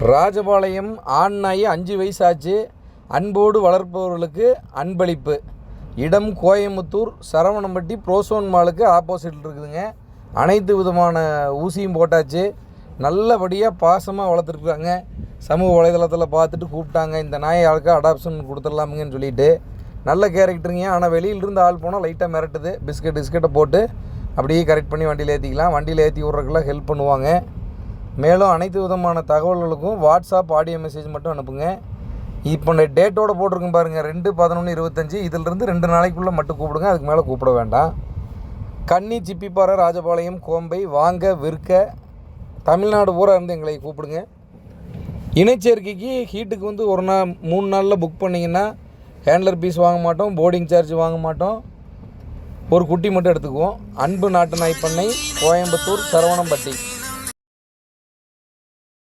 ராஜபாளையம் ஆண் நாய் 5 வயசாச்சு. அன்போடு வளர்ப்பவர்களுக்கு அன்பளிப்பு. இடம் கோயம்புத்தூர் சரவணம்பட்டி ப்ரோசோன் மாலுக்கு ஆப்போசிட்டில் இருக்குதுங்க. அனைத்து விதமான ஊசியும் போட்டாச்சு. நல்லபடியாக பாசமாக வளர்த்துருக்குறாங்க. சமூக வலைதளத்தில் பார்த்துட்டு கூப்பிட்டாங்க, இந்த நாயை யாருக்கா அடாப்ஷன் கொடுத்துடலாமுங்கன்னு சொல்லிட்டு. நல்ல கேரக்டருங்க. ஆனால் வெளியிலிருந்து ஆள் போனால் லைட்டாக மிரட்டுது. பிஸ்கெட்டை போட்டு அப்படியே கரெக்ட் பண்ணி வண்டியில் ஏற்றிக்கலாம். வண்டியில் ஏற்றி விட்றதுக்கெல்லாம் ஹெல்ப் பண்ணுவாங்க. மேலும் அனைத்து விதமான தகவல்களுக்கும் வாட்ஸ்அப் ஆடியோ மெசேஜ் மட்டும் அனுப்புங்க. இப்போ இந்த டேட்டோடு போட்டிருக்கும் பாருங்கள், 2/11/25. இதிலிருந்து 2 நாளைக்குள்ளே மட்டும் கூப்பிடுங்க. அதுக்கு மேலே கூப்பிட வேண்டாம். கன்னி, சிப்பிப்பாறை, ராஜபாளையம், கோம்பை வாங்க விற்க தமிழ்நாடு பூரா இருந்து எங்களை கூப்பிடுங்க. இணைச்சேர்க்கைக்கு ஹீட்டுக்கு வந்து 3 நாளில் புக் பண்ணிங்கன்னா ஹேண்ட்லர் பீஸ் வாங்க மாட்டோம், போர்டிங் சார்ஜ் வாங்க மாட்டோம். ஒரு குட்டி மட்டும் எடுத்துக்குவோம். அன்பு நாட்டு நாய் பண்ணை, கோயம்புத்தூர் சரவணம்பட்டி.